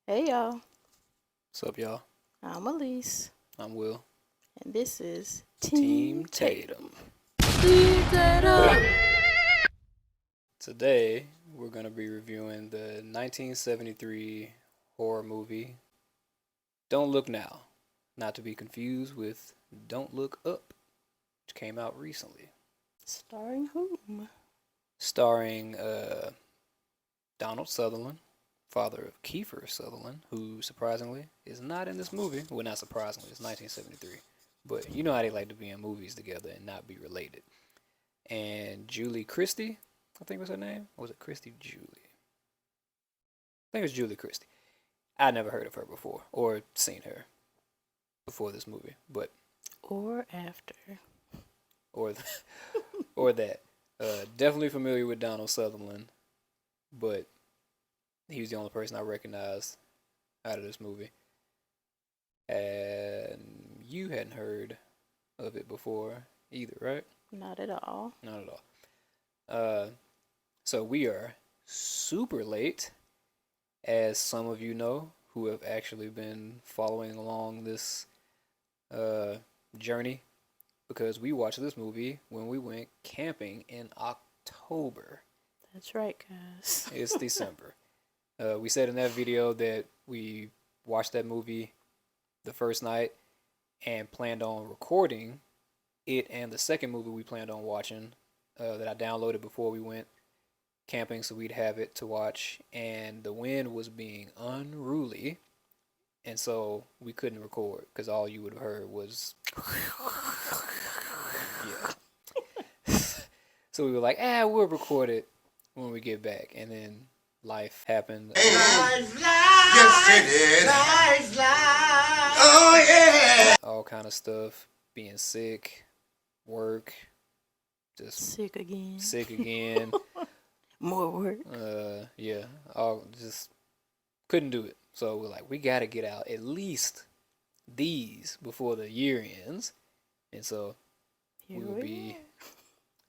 Hey y'all, What's up, y'all? I'm Elise, I'm Will. and this is Team Team Tatum. Tatum. Team Tatum! Today, we're going to be reviewing the 1973 horror movie Don't Look Now, not to be confused with Don't Look Up, which came out recently, Starring whom? starring Donald Sutherland, father of Kiefer Sutherland, who surprisingly is not in this movie. Well, not surprisingly, it's 1973. But you know how they like to be in movies together and not be related. And Julie Christie, I think was her name. Or was it Christie Julie? I think it was Julie Christie. I never heard of her before or seen her before this movie, but Or after. or or that. Definitely familiar with Donald Sutherland, but he was the only person I recognized out of this movie. And you hadn't heard of it before either, right? Not at all. Not at all. Uh, so we are super late, as some of you know who have actually been following along this uh, journey, because we watched this movie when we went camping in October. That's right, guys. It's December. We said in that video that we watched that movie the first night and planned on recording it and the second movie we planned on watching that I downloaded before we went camping so we'd have it to watch. And the wind was being unruly, and so we couldn't record because all you would have heard was yeah. So we were like, we'll record it when we get back, and then life happened. Life, yes, it is. Life. Oh, yeah. All kind of stuff. Being sick, work, just Sick again. sick again. More work. Yeah, all just couldn't do it. So we're like, we gotta get out at least these before the year ends, and so Here we will we be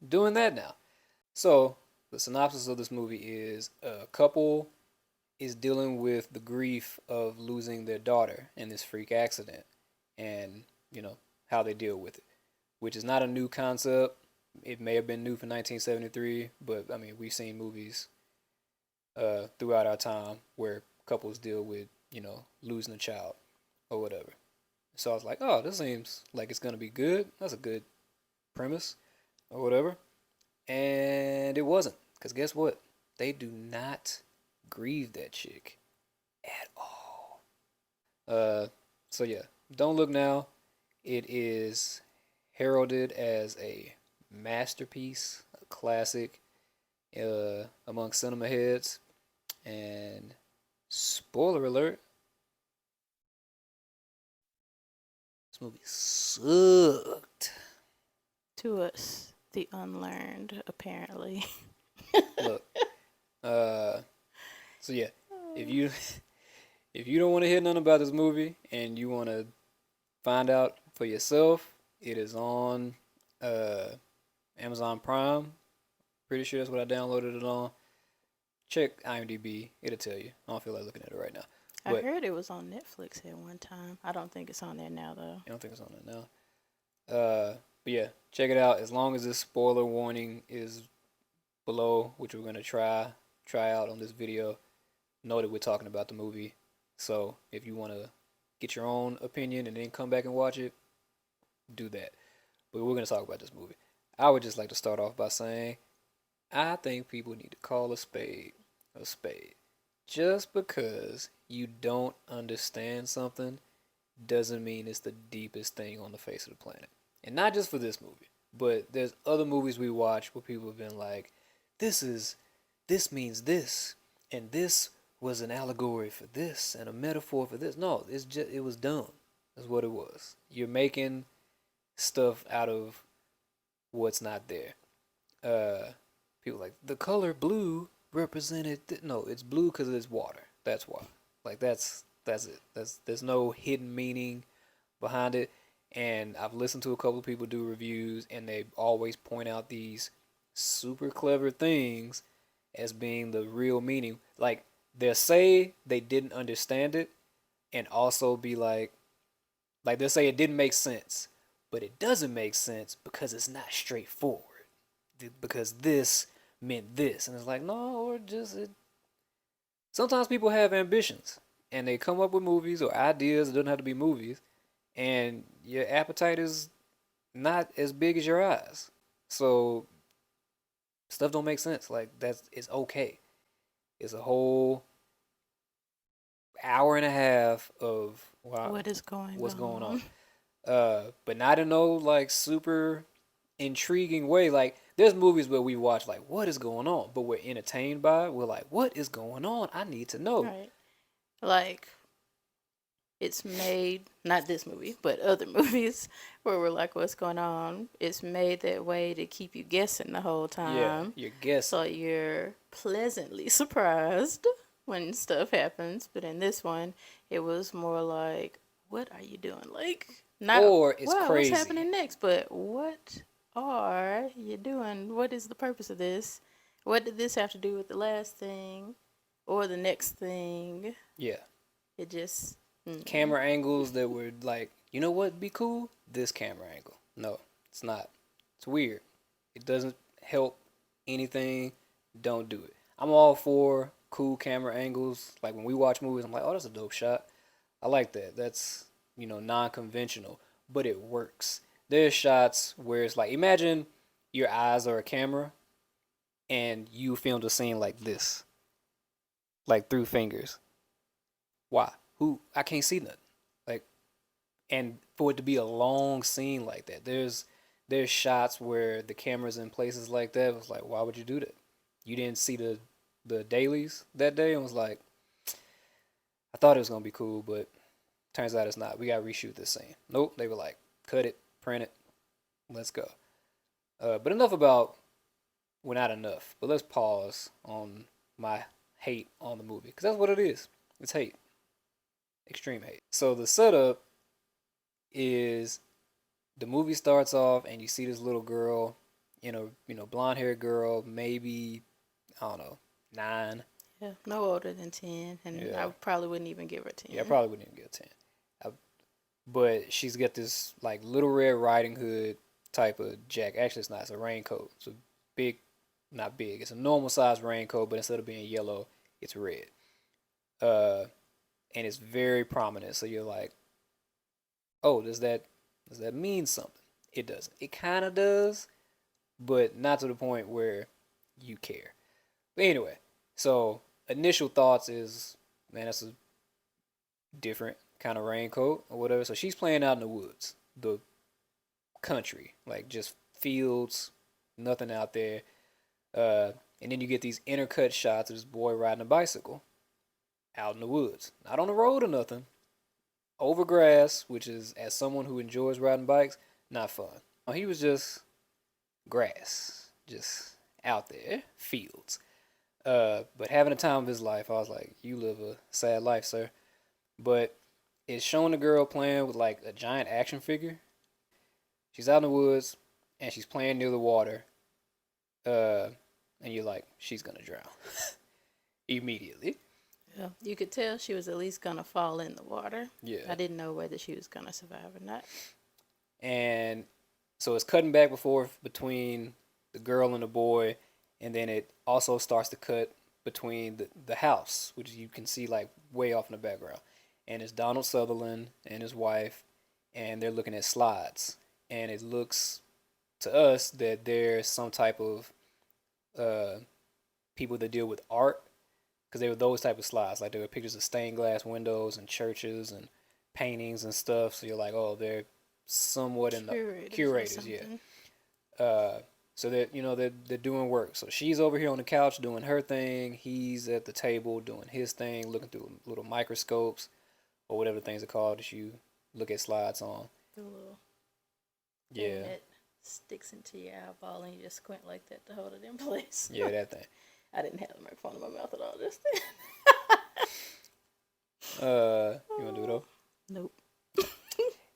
doing that now. So the synopsis of this movie is a couple is dealing with the grief of losing their daughter in this freak accident, and how they deal with it, which is not a new concept. It may have been new for 1973, but I mean, we've seen movies throughout our time where couples deal with, losing a child or whatever. So I was like, oh, this seems like it's going to be good. That's a good premise or whatever. And it wasn't. Because guess what? They do not grieve that chick at all. So yeah, Don't Look Now. It is heralded as a masterpiece, a classic among cinema heads. And spoiler alert, this movie sucked. To us, the unlearned, apparently. Look, so yeah, if you if you don't want to hear nothing about this movie and you want to find out for yourself, it is on Amazon Prime. Pretty sure that's what I downloaded it on. Check IMDb; it'll tell you. I don't feel like looking at it right now. I But heard it was on Netflix at one time. I don't think it's on there now, though. I don't think it's on there now. But yeah, check it out. As long as this spoiler warning is below, which we're gonna try out on this video, know that we're talking about the movie. So if you want to get your own opinion and then come back and watch it, do that. But we're gonna talk about this movie. I would just like to start off by saying I think people need to call a spade a spade. Just because you don't understand something doesn't mean it's the deepest thing on the face of the planet. And not just for this movie, but there's other movies we watch where people have been like, this means this, and this was an allegory for this and a metaphor for this. No, it was dumb. That's what it was. You're making stuff out of what's not there. People like the color blue represented. No, it's blue because it's water. That's why. Like that's it. There's no hidden meaning behind it. And I've listened to a couple of people do reviews, and they always point out these super clever things as being the real meaning. Like they'll say they didn't understand it, and also be like they'll say it didn't make sense, but it doesn't make sense because it's not straightforward. Because this meant this, and it's like, no, or just it. Sometimes people have ambitions, and they come up with movies or ideas. It doesn't have to be movies, and your appetite is not as big as your eyes. So stuff don't make sense. Like that's it's okay. It's a whole hour and a half of wow, What is going what's on? going on. But not in no like super intriguing way. Like there's movies where we watch like what is going on, but we're entertained by it. We're like, what is going on? I need to know. Right. Like, it's made, not this movie, but other movies where we're like, what's going on? It's made that way to keep you guessing the whole Yeah, time. you're guessing. So you're pleasantly surprised when stuff happens. But in this one, it was more like, what are you doing? Like, not, Or it's wow, crazy. what's happening next? But what are you doing? What is the purpose of this? What did this have to do with the last thing or the next thing? Yeah. It just Camera angles that were like, you know what would be cool? This camera angle. No, it's not. It's weird. It doesn't help anything. Don't do it. I'm all for cool camera angles. Like when we watch movies, I'm like, oh, that's a dope shot. I like that. That's, non-conventional, but it works. There's shots where it's like, imagine your eyes are a camera and you filmed a scene like this, like through fingers. Why? Who? I can't see nothing. Like, and for it to be a long scene like that, there's shots where the camera's in places like that. It was like, why would you do that? You didn't see the dailies that day and was like, I thought it was gonna be cool, but turns out it's not. We gotta reshoot this scene. Nope. They were like, cut it, print it, let's go. But enough about. Well, not enough. But let's pause on my hate on the movie because that's what it is. It's hate. Extreme hate. So the setup is the movie starts off and you see this little girl, blonde haired girl, maybe I don't know, 9. yeah, no older than 10, and Yeah. I probably wouldn't even give her 10. Yeah, I probably wouldn't even get a 10. But she's got this like Little Red Riding Hood type of jacket. Actually, it's not. It's a raincoat. It's a big, not big. It's a normal size raincoat, but instead of being yellow, it's red. And it's very prominent. So you're like, oh, does that mean something? It doesn't. It kind of does, but not to the point where you care. But anyway, so initial thoughts is, man, that's a different kind of raincoat or whatever. So she's playing out in the woods, the country, like just fields, nothing out there. And then you get these intercut shots of this boy riding a bicycle out in the woods, not on the road or nothing, over grass, which is, as someone who enjoys riding bikes, not fun. Oh, he was just grass, just out there, fields. But having the time of his life, I was like, you live a sad life, sir. But it's showing the girl playing with like a giant action figure. She's out in the woods and she's playing near the water. And you're like, she's gonna drown immediately. Yeah, you could tell she was at least gonna fall in the water. Yeah. I didn't know whether she was gonna survive or not. And so it's cutting back and forth between the girl and the boy, and then it also starts to cut between the house, which you can see like way off in the background. And it's Donald Sutherland and his wife, and they're looking at slides. And it looks to us that there's some type of people that deal with art, because they were those type of slides. Like there were pictures of stained glass windows and churches and paintings and stuff. So you're like, oh, they're somewhat in the curators, yeah. So they're doing work. So she's over here on the couch doing her thing. He's at the table doing his thing, looking through little microscopes or whatever things are called that you look at slides on. The little Yeah. thing that sticks into your eyeball and you just squint like that to hold it in place. Yeah, that thing. I didn't have the microphone in my mouth at all just then. You want to do it though? Nope.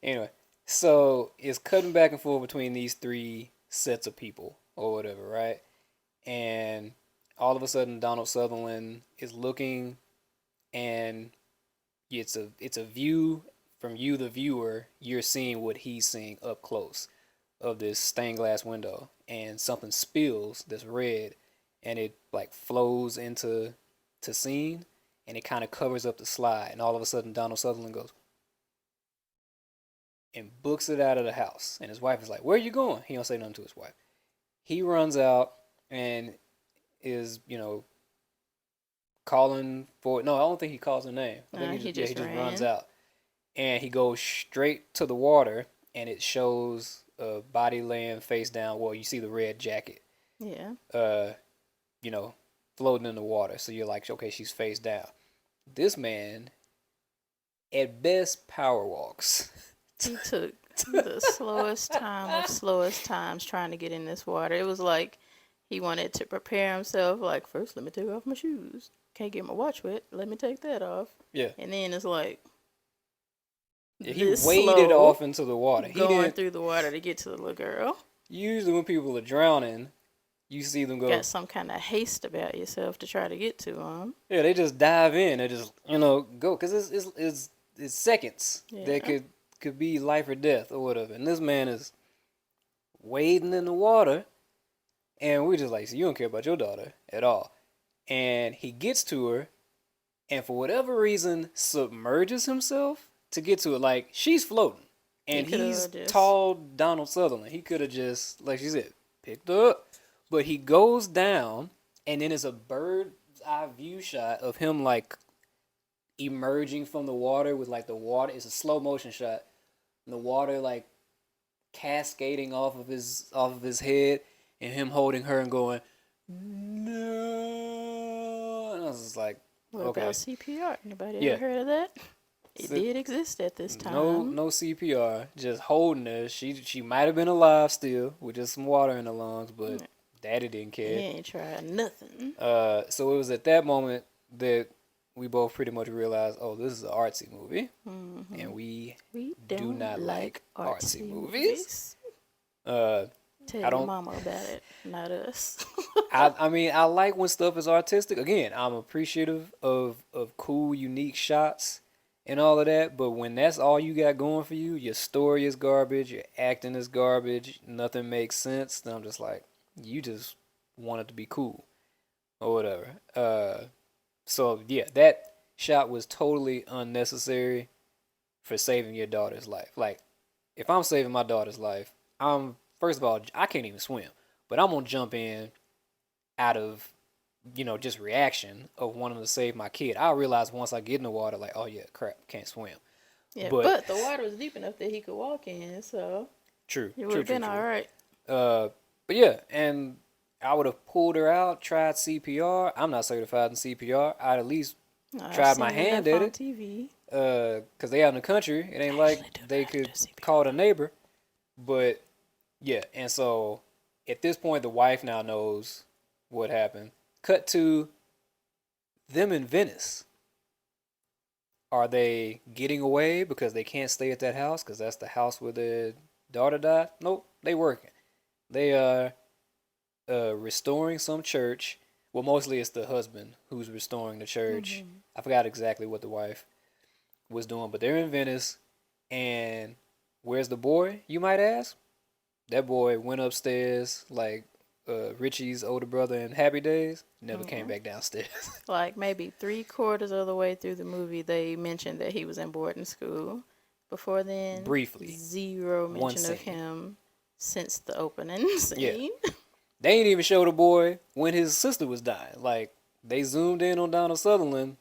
Anyway, so it's cutting back and forth between these three sets of people or whatever, right? And all of a sudden, Donald Sutherland is looking and it's a view from you, the viewer. You're seeing what he's seeing up close of this stained glass window, and something spills that's red, and it like flows into scene, and it kind of covers up the slide, and all of a sudden Donald Sutherland goes and books it out of the house, and his wife is like, "Where are you going?" He don't say nothing to his wife. He runs out and is calling for, no, I don't think he calls her name. I think he he just just ran. runs out, and he goes straight to the water, and it shows a body laying face down. Well, you see the red jacket, Yeah. uh, you know, floating in the water. So you're like, okay, she's face down. This man, at best, power walks. He took the slowest time of slowest times trying to get in this water. It was like he wanted to prepare himself. Like, first, let me take off my shoes. Can't get my watch wet. Let me take that off. Yeah. And then it's like He this waded slow off into the water. He going didn't. through the water to get to the little girl. Usually, when people are drowning, you see them go. Got some kind of haste about yourself to try to get to them. Yeah, they just dive in. They just go, because it's seconds that Yeah. could be life or death or whatever. And this man is wading in the water, and we just like, so you don't care about your daughter at all. And he gets to her, and for whatever reason, submerges himself to get to it. Like, she's floating, and he's tall Donald Sutherland. He could have just, like she said, picked her up. But he goes down, and then it's a bird's eye view shot of him like emerging from the water with like the water. It's a slow motion shot. And the water like cascading off of his head, and him holding her and going, no. And I was just like, What okay. about CPR? Anybody Yeah. ever heard of that? It did exist at this time. No CPR, just holding her. She might have been alive still with just some water in her lungs, but Daddy didn't care. He ain't tried nothing. So it was at that moment that we both pretty much realized, oh, this is an artsy movie, and we do not like artsy movies. Tell I don't- your mama about it, not us. I mean, I like when stuff is artistic. Again, I'm appreciative of cool, unique shots and all of that. But when that's all you got going for you, your story is garbage, your acting is garbage, nothing makes sense, then I'm just like, you just want it to be cool or whatever. So yeah, that shot was totally unnecessary for saving your daughter's life. Like, if I'm saving my daughter's life, first of all, I can't even swim, but I'm gonna jump in out of, just reaction of wanting to save my kid. I realize once I get in the water, like, oh yeah, crap, can't swim. Yeah, but the water was deep enough that he could walk in, so True. it would have been all right. But yeah, and I would have pulled her out, tried CPR. I'm not certified in CPR. I'd at least tried my hand at it. TV. Because they out in the country. It ain't like they could call a neighbor. But yeah, and so at this point, the wife now knows what happened. Cut to them in Venice. Are they getting away because they can't stay at that house? Because that's the house where their daughter died? Nope, they working. They are restoring some church. Well, mostly it's the husband who's restoring the church. I forgot exactly what the wife was doing, but they're in Venice. And where's the boy, you might ask? That boy went upstairs like Richie's older brother in Happy Days. Never came back downstairs. Like maybe 3/4 of the way through the movie, they mentioned that he was in boarding school. Before then, Briefly. zero mention of him since the opening scene. Yeah. They ain't even show the boy when his sister was dying. Like, they zoomed in on Donald Sutherland.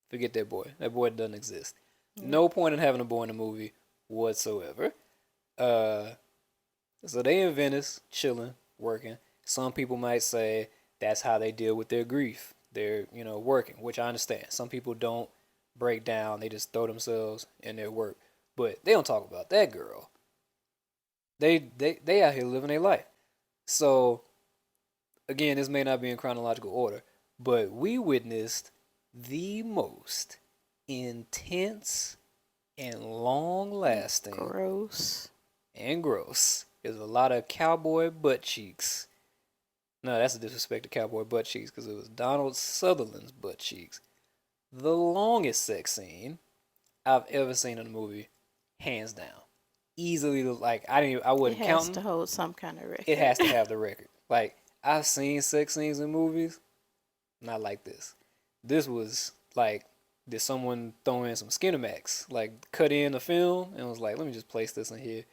Forget that boy. That boy doesn't exist. No point in having a boy in the movie whatsoever. So they in Venice, chilling, working. Some people might say that's how they deal with their grief. They're, working, which I understand. Some people don't break down. They just throw themselves in their work. But they don't talk about that girl. They out here living their life. So, again, this may not be in chronological order, but we witnessed the most intense and long-lasting Gross. and gross. There's a lot of cowboy butt cheeks. No, that's a disrespect to cowboy butt cheeks because it was Donald Sutherland's butt cheeks. the longest sex scene I've ever seen in a movie, hands down. Easily, like I It wasn't has counting. to hold some kind of record. It has to have the record. Like I've seen sex scenes in movies, not like this. This was like, did someone throw in some Skinamax, like cut in the film and was like, let me just place this in here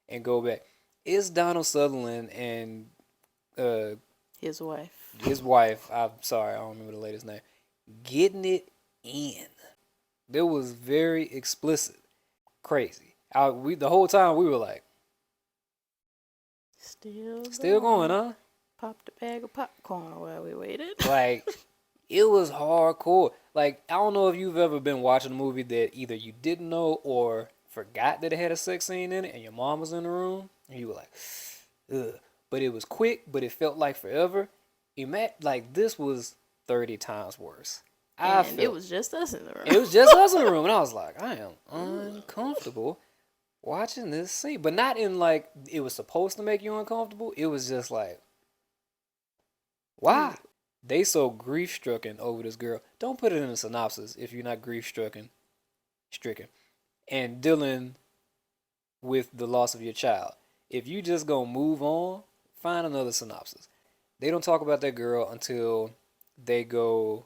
and go back. It's Donald Sutherland and uh His wife. his wife. I'm sorry, I don't remember the lady's name. Getting it in. It was very explicit, crazy. The whole time we were like, still going, huh? Popped a bag of popcorn while we waited. Like, it was hardcore. Like, I don't know if you've ever been watching a movie that either you didn't know or forgot that it had a sex scene in it, and your mom was in the room, and you were like, ugh. But it was quick, but it felt like forever. Like, this was 30 times worse. It was just us in the room. It was just us in the room, and I was like, I am uncomfortable watching this scene. But not in like it was supposed to make you uncomfortable. It was just like, why? They so grief stricken over this girl. Don't put it in a synopsis if you're not grief stricken, and dealing with the loss of your child. If you just gonna move on, find another synopsis. They don't talk about that girl until they go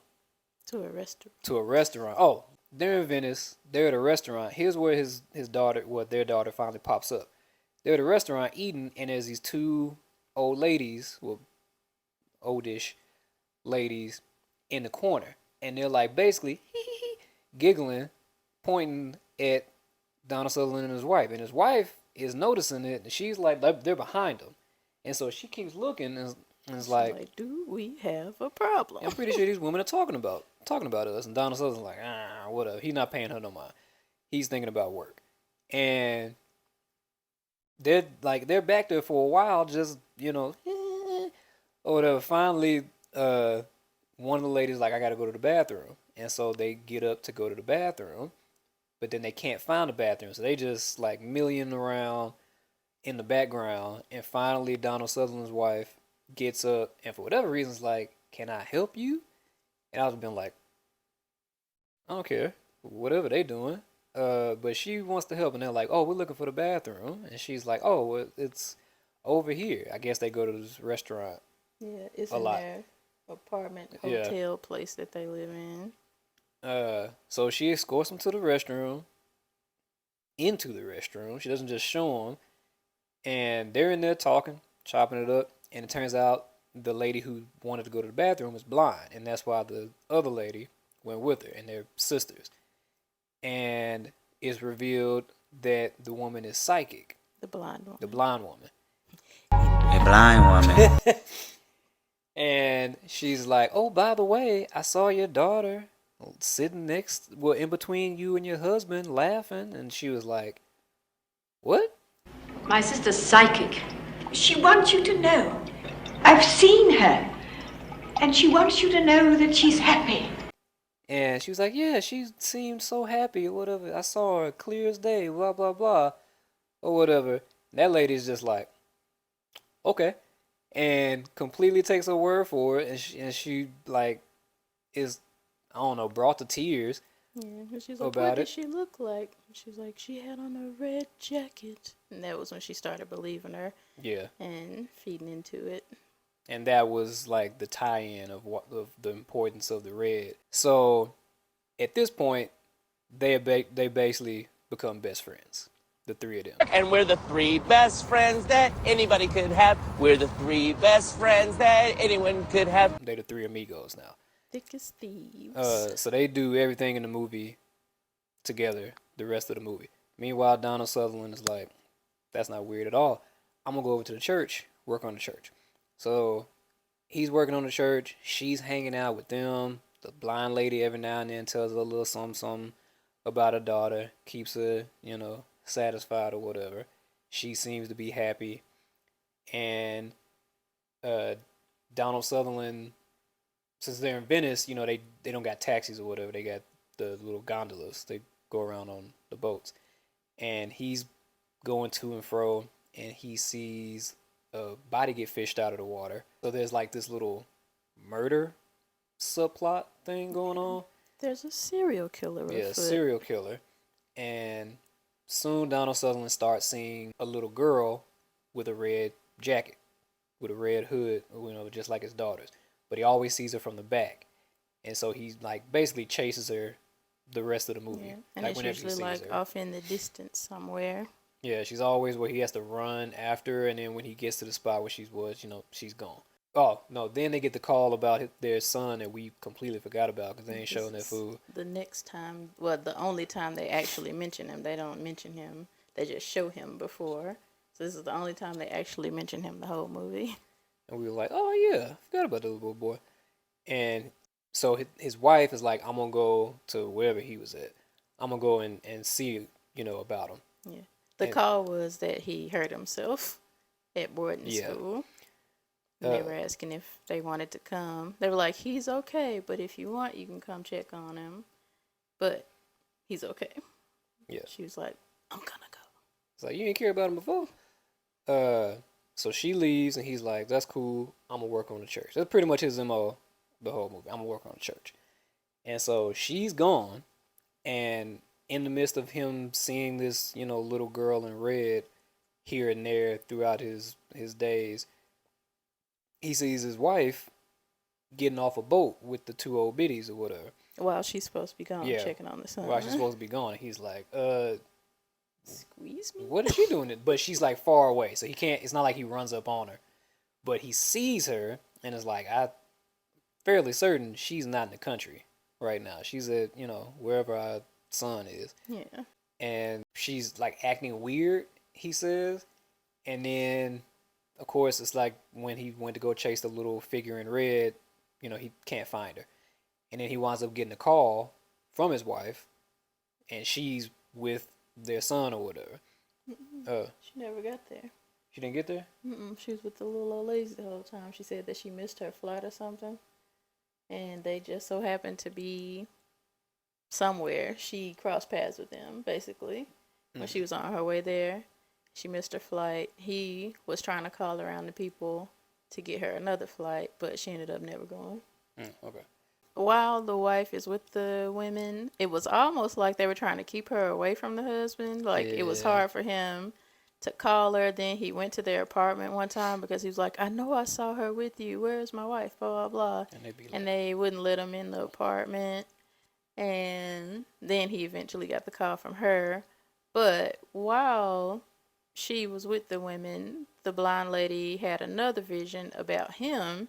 to a restaurant. Oh, they're in Venice. They're at a restaurant. Here's where their daughter finally pops up. They're at a restaurant eating, and there's these two old ladies, well, oldish ladies, in the corner, and they're like basically giggling, pointing at Donald Sutherland and his wife is noticing it, and she's like, they're behind him, and so she keeps looking, and it's like, do we have a problem? I'm pretty sure these women are talking about us, and Donald Sutherland's like, whatever. He's not paying her no mind. He's thinking about work, and they're back there for a while, just or whatever. Finally, one of the ladies like, I gotta go to the bathroom, and so they get up to go to the bathroom, but then they can't find the bathroom, so they just like millioning around in the background, and finally Donald Sutherland's wife gets up, and for whatever reason is like, can I help you? And I was been like, I don't care, whatever they doing. But she wants to help, and they're like, oh, we're looking for the bathroom, and she's like, oh, well, it's over here. I guess they go to this restaurant. Yeah, it's in their apartment, hotel place that they live in. So she escorts them to the restroom. Into the restroom, she doesn't just show them, and they're in there talking, chopping it up. And it turns out the lady who wanted to go to the bathroom is blind, and that's why the other lady went with her, and they're sisters. And it's revealed that the woman is psychic. The blind woman. The blind woman. A blind woman. And she's like, oh, by the way, I saw your daughter sitting in between you and your husband laughing. And she was like, what? My sister's psychic. She wants you to know. I've seen her. And she wants you to know that she's happy. And she was like, yeah, she seemed so happy or whatever. I saw her clear as day, blah, blah, blah, or whatever. And that lady's just like, okay. And completely takes her word for it. And she like, is, I don't know, brought to tears. Yeah, and she's like, what did she look like? She's like, she had on a red jacket. And that was when she started believing her. Yeah. And feeding into it. And that was like the tie-in of the importance of the red. So at this point, they basically become best friends, the three of them. And we're the three best friends that anybody could have. We're the three best friends that anyone could have. They're the three amigos now. Thick as thieves. So they do everything in the movie together, the rest of the movie. Meanwhile, Donald Sutherland is like, that's not weird at all. I'm going to go over to the church, work on the church. So he's working on the church. She's hanging out with them. The blind lady every now and then tells her a little something about her daughter. Keeps her, satisfied or whatever. She seems to be happy. And Donald Sutherland, since they're in Venice, they don't got taxis or whatever. They got the little gondolas. They go around on the boats. And he's going to and fro, and he sees a body get fished out of the water. So there's like this little murder subplot thing going on. there's a serial killer Yeah, afoot. serial killer. And soon Donald Sutherland starts seeing a little girl with a red jacket, with a red hood, just like his daughter's. But he always sees her from the back. And so he like basically chases her the rest of the movie. Yeah. And like it's whenever he usually sees like her. off in the distance somewhere. Yeah, she's always where he has to run after her, and then when he gets to the spot where she was, she's gone. Oh, no, then they get the call about their son that we completely forgot about because they ain't showing that fool. The next time, well, the only time they actually mention him, they don't mention him. They just show him before. So this is the only time they actually mention him the whole movie. And we were like, oh, yeah, I forgot about the little boy. And so his wife is like, I'm going to go to wherever he was at. I'm going to go and see, about him. Yeah. The call was that he hurt himself at boarding school. And they were asking if they wanted to come. They were like, he's okay, but if you want, you can come check on him. But he's okay. Yeah. She was like, I'm gonna go. It's like, you didn't care about him before? So she leaves, and he's like, that's cool. I'm going to work on the church. That's pretty much his MO the whole movie. I'm going to work on the church. And so she's gone, and in the midst of him seeing this, little girl in red here and there throughout his days, he sees his wife getting off a boat with the two old biddies or whatever. While she's supposed to be gone checking on the son. While she's supposed to be gone. He's like, squeeze me? what is she doing? But she's like far away, so he can't, it's not like he runs up on her. But he sees her and is like, I'm fairly certain she's not in the country right now. She's at, wherever our son is. Yeah. And she's like acting weird, he says. And then, of course, it's like when he went to go chase the little figure in red, he can't find her. And then he winds up getting a call from his wife, and she's with their son or whatever. She never got there. She didn't get there? She was with the little old ladies the whole time. She said that she missed her flight or something. And they just so happened to be somewhere. She crossed paths with them, basically, when she was on her way there. She missed her flight. He was trying to call around the people to get her another flight, but she ended up never going. Okay. While the wife is with the women, it was almost like they were trying to keep her away from the husband. Like, it was hard for him to call her. Then he went to their apartment one time because he was like, I know I saw her with you. Where's my wife? Blah, blah, blah. And they wouldn't let him in the apartment. And then he eventually got the call from her. But while she was with the women, the blind lady had another vision about him.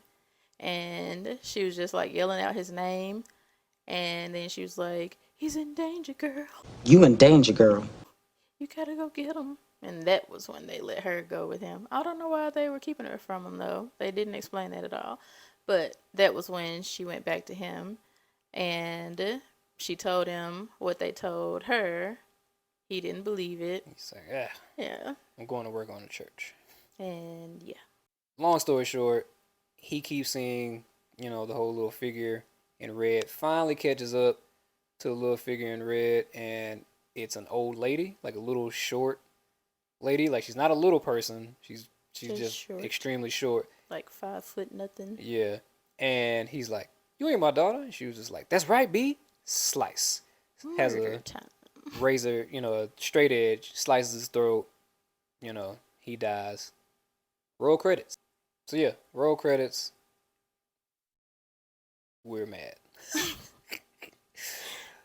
And she was just like yelling out his name. And then she was like, he's in danger, girl. You in danger, girl. You gotta go get him. And that was when they let her go with him. I don't know why they were keeping her from him, though. They didn't explain that at all. But that was when she went back to him. And she told him what they told her. He didn't believe it. He's like, Yeah. I'm going to work on the church. And yeah. Long story short, he keeps seeing, the whole little figure in red. Finally catches up to the little figure in red, and it's an old lady, like a little short lady. Like, she's not a little person. She's just short. extremely short. Like 5 foot nothing. Yeah. And he's like, you ain't my daughter? And she was just like, that's right, B. Slice. Has Murder a time. razor, a straight edge, slices his throat. He dies. Roll credits. So yeah, roll credits. We're mad.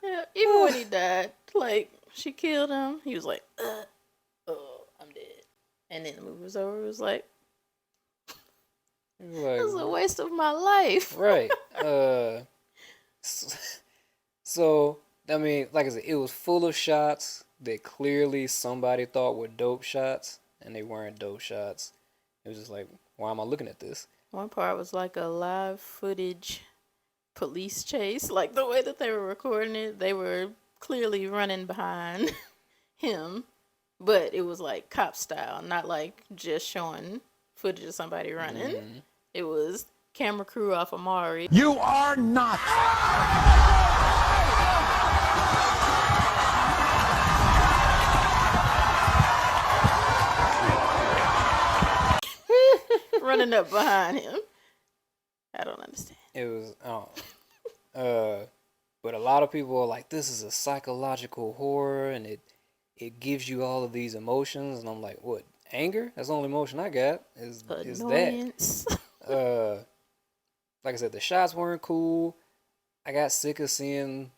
Yeah, even when he died, like, she killed him. He was like, oh, I'm dead. And then the movie was over. It was like, this is a waste of my life. Right. So, I mean, like I said, it was full of shots that clearly somebody thought were dope shots, and they weren't dope shots. It was just like, why am I looking at this? One part was like a live footage police chase. Like, the way that they were recording it, they were clearly running behind him. But it was like cop style, not like just showing footage of somebody running. Mm-hmm. It was camera crew off Amari. You are not. Running up behind him. I don't understand. It was, But a lot of people are like, this is a psychological horror, and it gives you all of these emotions, and I'm like, what? Anger? That's the only emotion I got. Is that? Annoyance. Like I said, the shots weren't cool. I got sick of seeing,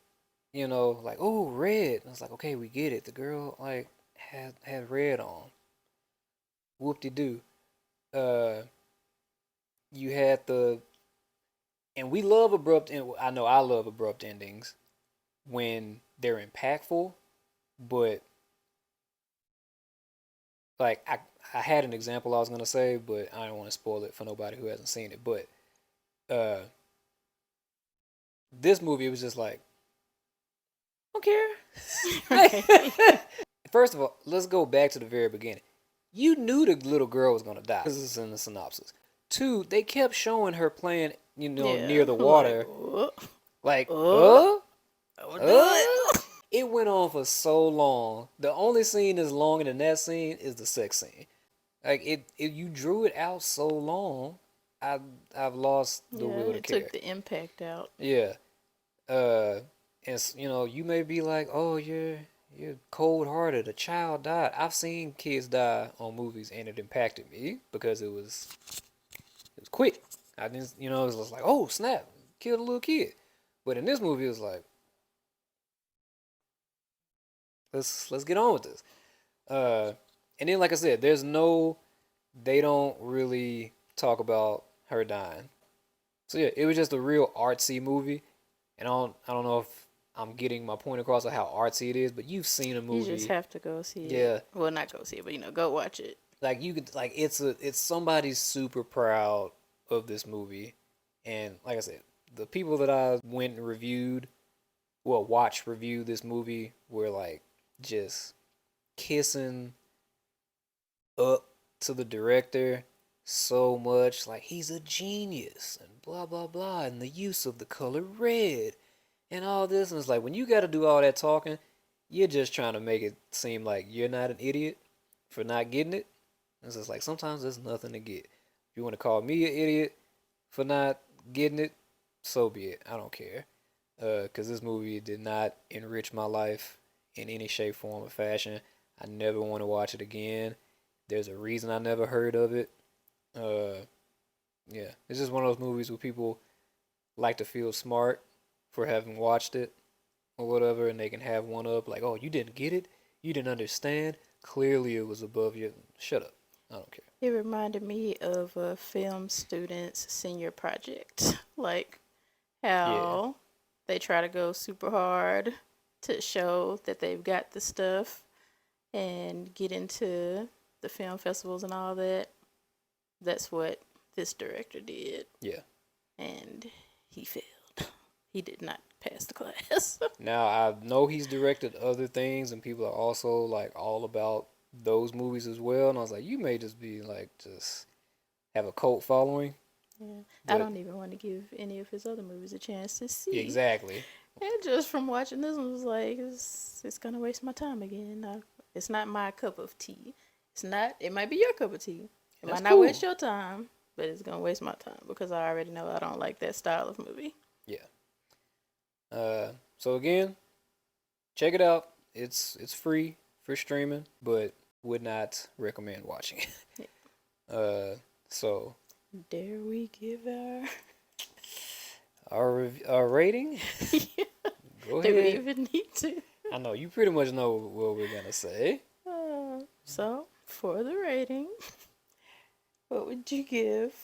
like, oh, red. I was like, okay, we get it. The girl like had red on. Whoop-de-doo. You had and we love I know I love abrupt endings when they're impactful, but like I had an example I was gonna say, but I don't want to spoil it for nobody who hasn't seen it. But this movie was just like, I don't care. First of all, let's go back to the very beginning. You knew the little girl was gonna die. This is in the synopsis. 2, they kept showing her playing, near the water. Like, It went on for so long. The only scene that's longer than that scene is the sex scene. Like you drew it out so long. I've lost the will to care. It took the impact out. Yeah. And you may be like, oh, you're cold hearted. A child died. I've seen kids die on movies, and it impacted me because it was quick. I didn't, it was just like, oh snap, killed a little kid. But in this movie, it was like, let's get on with this. And then, like I said, they don't really talk about her dying. So yeah, it was just a real artsy movie. And I don't know if I'm getting my point across of how artsy it is, but you've seen a movie. You just have to go see it. Yeah. Well, not go see it, but go watch it. Like you could, like it's somebody's super proud of this movie, and like I said, the people that I went and watched review this movie were like just kissing up to the director so much, like he's a genius and blah blah blah, and the use of the color red and all this, and it's like when you got to do all that talking, you're just trying to make it seem like you're not an idiot for not getting it. It's just like sometimes there's nothing to get. If you want to call me an idiot for not getting it, so be it. I don't care. Because this movie did not enrich my life in any shape, form, or fashion. I never want to watch it again. There's a reason I never heard of it. Yeah, it's just one of those movies where people like to feel smart for having watched it or whatever, and they can have one up like, oh, you didn't get it? You didn't understand? Clearly it was above you. Shut up. I don't care. It reminded me of a film student's senior project. Like how they try to go super hard to show that they've got the stuff and get into the film festivals and all that. That's what this director did. Yeah. And he failed. He did not pass the class. Now, I know he's directed other things, and people are also like all about those movies as well. And I was like, you may just be like, just have a cult following. Yeah. I don't even want to give any of his other movies a chance to see. Exactly. And just from watching this one, was like, it's going to waste my time again. It's not my cup of tea. It might be your cup of tea. It might not waste your time, but it's going to waste my time because I already know I don't like that style of movie. Yeah. So again, check it out. It's free for streaming, but would not recommend watching it. Yeah. So dare we give our rating? Go ahead. Do we even need to? I know you pretty much know what we're gonna say. So for the rating, what would you give?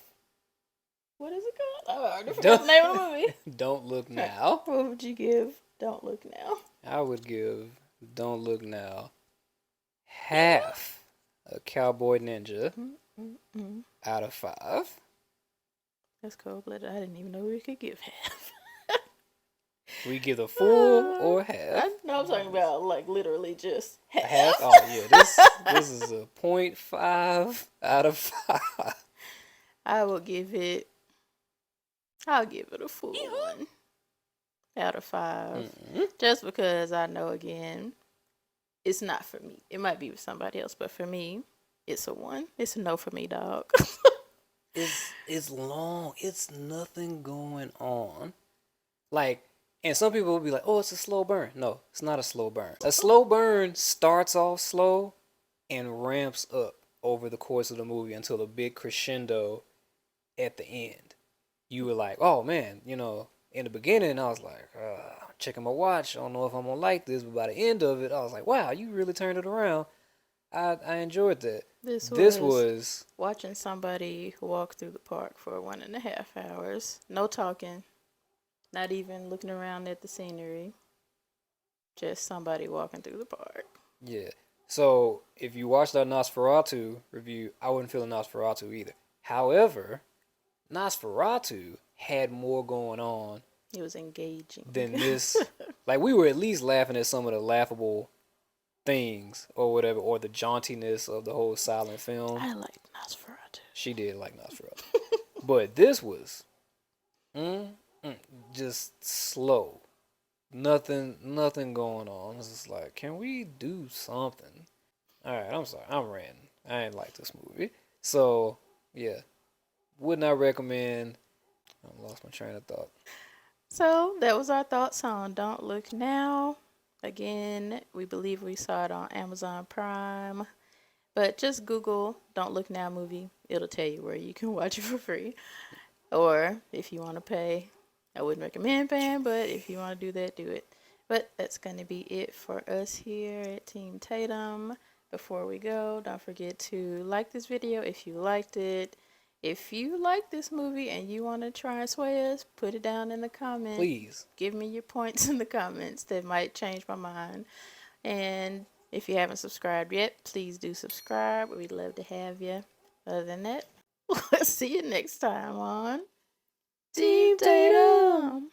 What is it called? I already forgot the name of the movie. Don't Look Now. What would you give Don't Look Now? I would give Don't Look Now half a Cowboy Ninja out of 5. That's cold-blooded. I didn't even know we could give half. We give the full or half. No, I'm talking about like literally just half. Half? Oh yeah, this is a 0.5 out of 5. I'll give it a full 1 out of 5. Just because I know, again, it's not for me. It might be for somebody else, but for me, it's a 1. It's a no for me, dog. It's long. It's nothing going on. Like, And some people will be like, oh, it's a slow burn. No, it's not a slow burn. A slow burn starts off slow and ramps up over the course of the movie until a big crescendo at the end. You were like, oh man, you know, in the beginning, I was like, checking my watch. I don't know if I'm gonna like this, but by the end of it, I was like, wow, you really turned it around. I enjoyed that. This was watching somebody walk through the park for 1.5 hours. No talking, not even looking around at the scenery. Just somebody walking through the park. yeah. So if you watched our Nosferatu review, I wouldn't feel a Nosferatu either. However, Nosferatu had more going on It was engaging. than this. Like, we were at least laughing at some of the laughable things or whatever, or the jauntiness of the whole silent film. I liked Nosferatu. She did like Nosferatu. But this was just slow. Nothing going on. It's just like, can we do something? Alright, I'm sorry. I'm ranting. I ain't like this movie. So, yeah. Would not recommend. I lost my train of thought. So that was our thoughts on Don't Look Now. Again, we believe we saw it on Amazon Prime. But just Google Don't Look Now movie. It'll tell you where you can watch it for free. Or if you want to pay, I wouldn't recommend paying, but if you want to do that, do it. But that's going to be it for us here at Team Tatum. Before we go, don't forget to like this video if you liked it. If you like this movie and you want to try and sway us, put it down in the comments. Please. Give me your points in the comments that might change my mind. And if you haven't subscribed yet, please do subscribe. We'd love to have you. Other than that, we'll see you next time on Team Tatum.